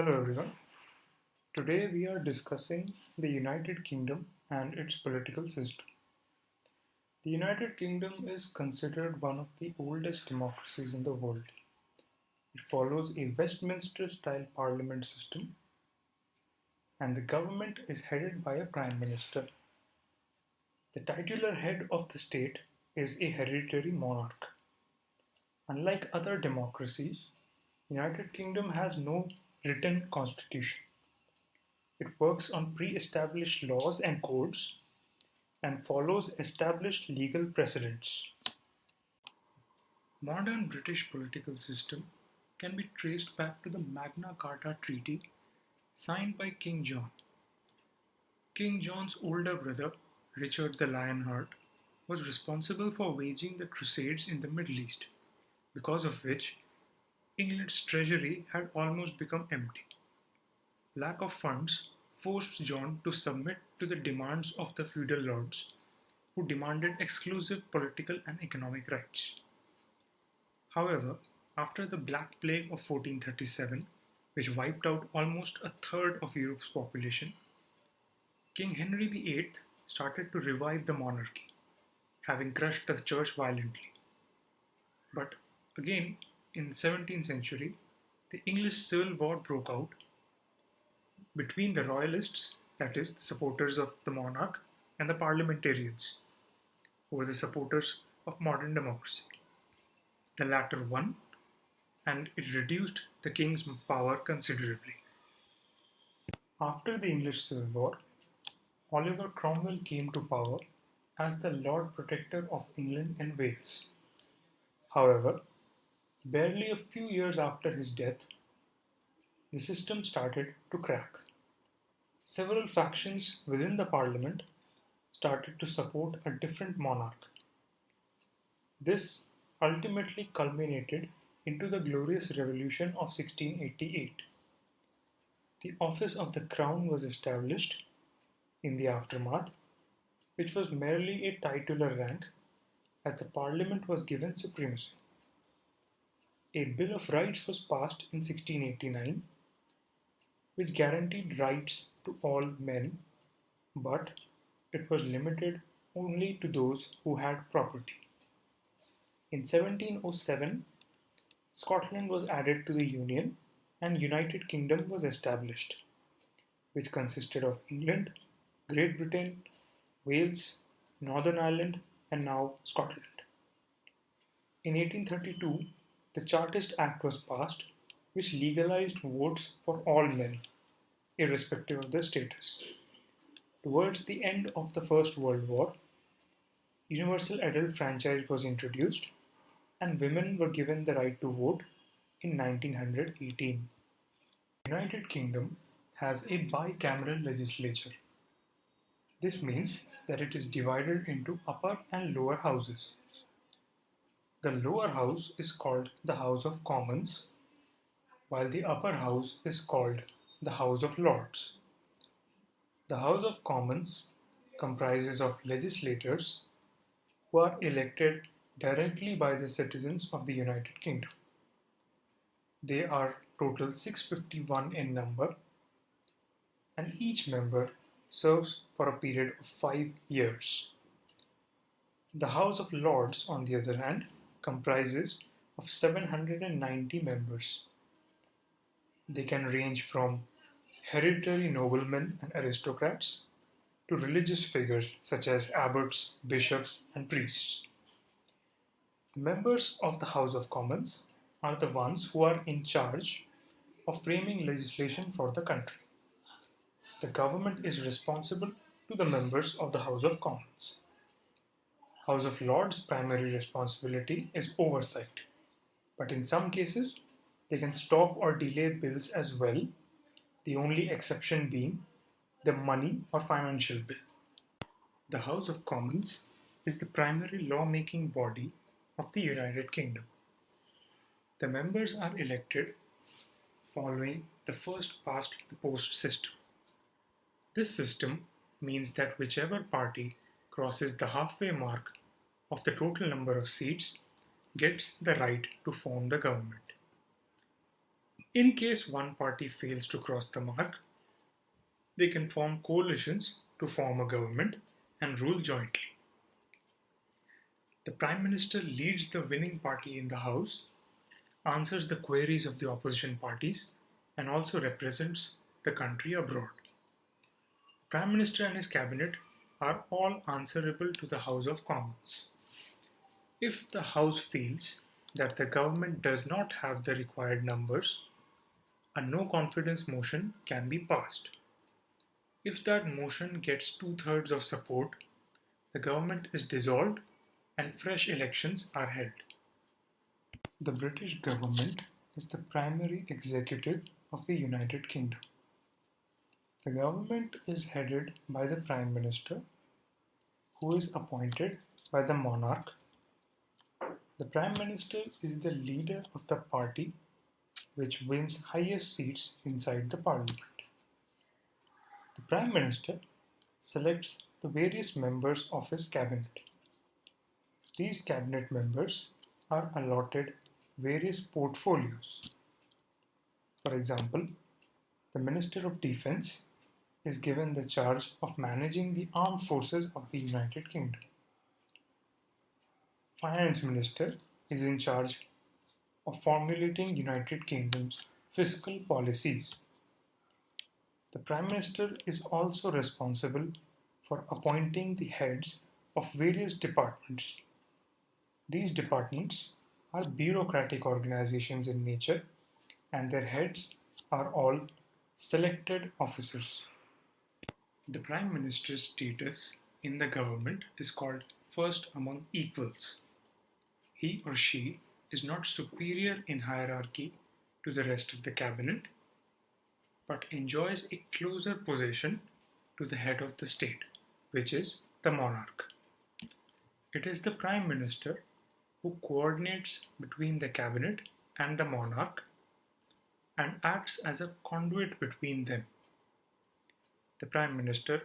Hello everyone. Today we are discussing the United Kingdom and its political system. The United Kingdom is considered one of the oldest democracies in the world. It follows a Westminster style parliament system and the government is headed by a prime minister. The titular head of the state is a hereditary monarch. Unlike other democracies, United Kingdom has no written constitution. It works on pre-established laws and codes and follows established legal precedents. Modern British political system can be traced back to the Magna Carta treaty signed by King John. King John's older brother, Richard the Lionheart, was responsible for waging the Crusades in the Middle East, because of which England's treasury had almost become empty. Lack of funds forced John to submit to the demands of the feudal lords, who demanded exclusive political and economic rights. However, after the Black Plague of 1437, which wiped out almost a third of Europe's population, King Henry VIII started to revive the monarchy, having crushed the church violently. But again, in the 17th century, the English Civil War broke out between the royalists, that is, the supporters of the monarch, and the parliamentarians, who were the supporters of modern democracy. The latter won, and it reduced the king's power considerably. After the English Civil War, Oliver Cromwell came to power as the Lord Protector of England and Wales. However, barely a few years after his death, the system started to crack. Several factions within the parliament started to support a different monarch. This ultimately culminated into the Glorious Revolution of 1688. The office of the Crown was established in the aftermath, which was merely a titular rank, as the Parliament was given supremacy. A Bill of Rights was passed in 1689, which guaranteed rights to all men, but it was limited only to those who had property. In 1707, Scotland was added to the Union and United Kingdom was established, which consisted of England, Great Britain, Wales, Northern Ireland, and now Scotland. In 1832, the Chartist Act was passed, which legalized votes for all men, irrespective of their status. Towards the end of the First World War, universal adult franchise was introduced, and women were given the right to vote in 1918. The United Kingdom has a bicameral legislature. This means that it is divided into upper and lower houses. The lower house is called the House of Commons, while the upper house is called the House of Lords. The House of Commons comprises of legislators who are elected directly by the citizens of the United Kingdom. They are total 651 in number, and each member serves for a period of 5 years. The House of Lords, on the other hand, comprises of 790 members. They can range from hereditary noblemen and aristocrats to religious figures such as abbots, bishops, and priests. The members of the House of Commons are the ones who are in charge of framing legislation for the country. The government is responsible to the members of the House of Commons. House of Lords' primary responsibility is oversight, but in some cases they can stop or delay bills as well, the only exception being the money or financial bill. The House of Commons is the primary lawmaking body of the United Kingdom. The members are elected following the first past the post system. This system means that whichever party crosses the halfway mark of the total number of seats gets the right to form the government. In case one party fails to cross the mark, they can form coalitions to form a government and rule jointly. The Prime Minister leads the winning party in the House, answers the queries of the opposition parties, and also represents the country abroad. The Prime Minister and his cabinet are all answerable to the House of Commons. If the House feels that the government does not have the required numbers, a no confidence motion can be passed. If that motion gets two-thirds of support, the government is dissolved and fresh elections are held. The British government is the primary executive of the United Kingdom. The government is headed by the Prime Minister, who is appointed by the monarch. The Prime Minister is the leader of the party which wins highest seats inside the Parliament. The Prime Minister selects the various members of his cabinet. These cabinet members are allotted various portfolios. For example, the Minister of Defense is given the charge of managing the armed forces of the United Kingdom. Finance Minister is in charge of formulating United Kingdom's fiscal policies. The Prime Minister is also responsible for appointing the heads of various departments. These departments are bureaucratic organizations in nature, and their heads are all selected officers. The Prime Minister's status in the government is called first among equals. He or she is not superior in hierarchy to the rest of the cabinet, but enjoys a closer position to the head of the state, which is the monarch. It is the Prime Minister who coordinates between the cabinet and the monarch and acts as a conduit between them. The Prime Minister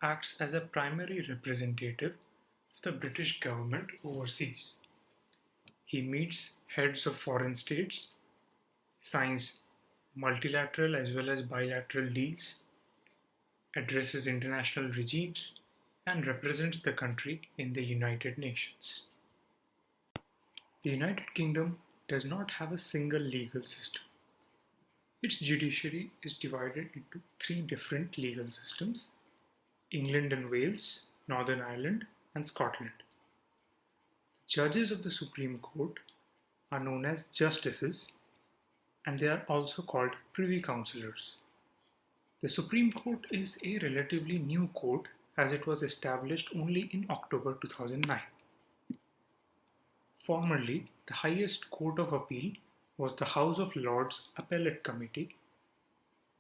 acts as a primary representative of the British government overseas. He meets heads of foreign states, signs multilateral as well as bilateral deals, addresses international regimes, and represents the country in the United Nations. The United Kingdom does not have a single legal system. Its judiciary is divided into three different legal systems: England and Wales, Northern Ireland, and Scotland. The judges of the Supreme Court are known as justices, and they are also called privy councillors. The Supreme Court is a relatively new court as it was established only in October 2009. Formerly, the highest court of appeal was the House of Lords Appellate Committee,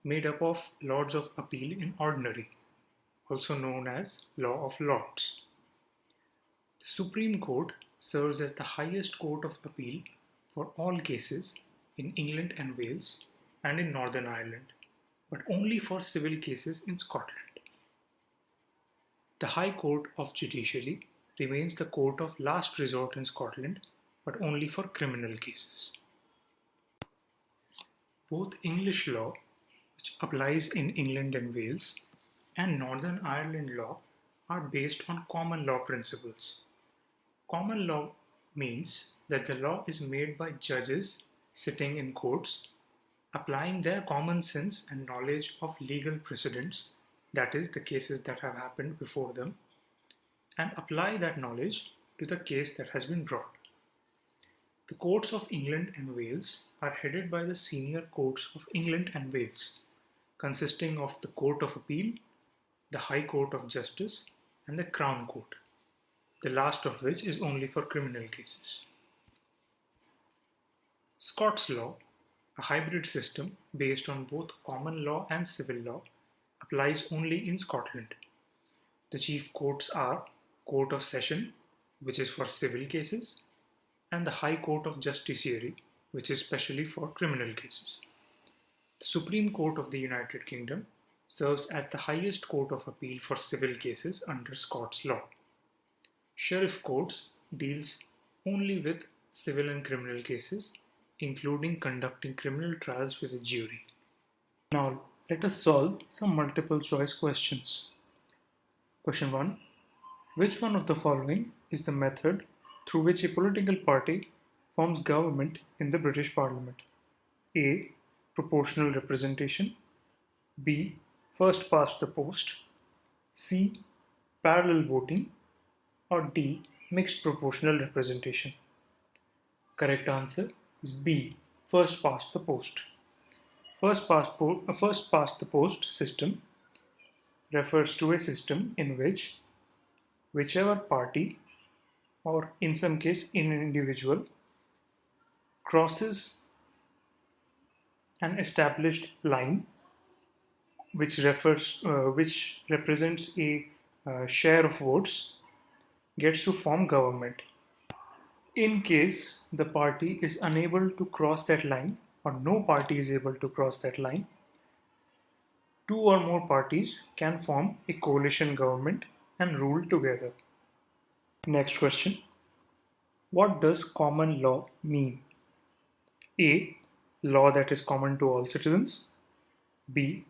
made up of Lords of Appeal in Ordinary, also known as Law of Lords. The Supreme Court serves as the highest court of appeal for all cases in England and Wales and in Northern Ireland, but only for civil cases in Scotland. The High Court of Judiciary remains the court of last resort in Scotland, but only for criminal cases. Both English law, which applies in England and Wales, and Northern Ireland law are based on common law principles. Common law means that the law is made by judges sitting in courts, applying their common sense and knowledge of legal precedents, that is, the cases that have happened before them, and apply that knowledge to the case that has been brought. The courts of England and Wales are headed by the senior courts of England and Wales, consisting of the Court of Appeal, the High Court of Justice, and the Crown Court, the last of which is only for criminal cases. Scots law, a hybrid system based on both common law and civil law, applies only in Scotland. The chief courts are Court of Session, which is for civil cases, and the High Court of Justiciary, which is specially for criminal cases. The Supreme Court of the United Kingdom serves as the highest court of appeal for civil cases under Scots law. Sheriff courts deals only with civil and criminal cases, including conducting criminal trials with a jury. Now, let us solve some multiple choice questions. Question 1. Which one of the following is the method through which a political party forms government in the British Parliament? A. Proportional representation. B. First past the post. C. Parallel voting. Or D. Mixed proportional representation. Correct answer is B. First past the post. First past the post system refers to a system in which whichever party, or in some case in an individual, crosses an established line which represents a share of votes, gets to form government. In case the party is unable to cross that line, or no party is able to cross that line, two or more parties can form a coalition government and rule together. Next question. What does common law mean? A. Law that is common to all citizens. B.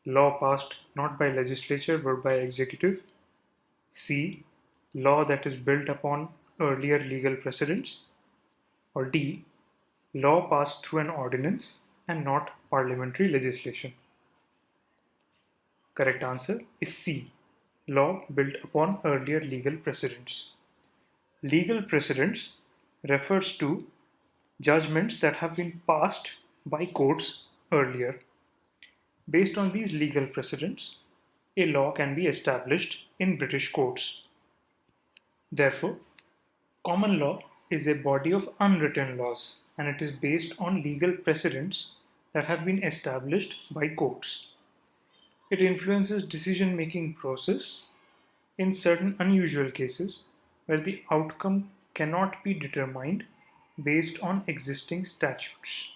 Law passed not by legislature but by executive. C. Law that is built upon earlier legal precedents. Or D. Law passed through an ordinance and not parliamentary legislation. Correct answer is C. Law built upon earlier legal precedents. Legal precedents refers to judgments that have been passed by courts earlier. Based on these legal precedents, a law can be established in British courts. Therefore, common law is a body of unwritten laws, and it is based on legal precedents that have been established by courts. It influences decision-making process in certain unusual cases where the outcome cannot be determined based on existing statutes.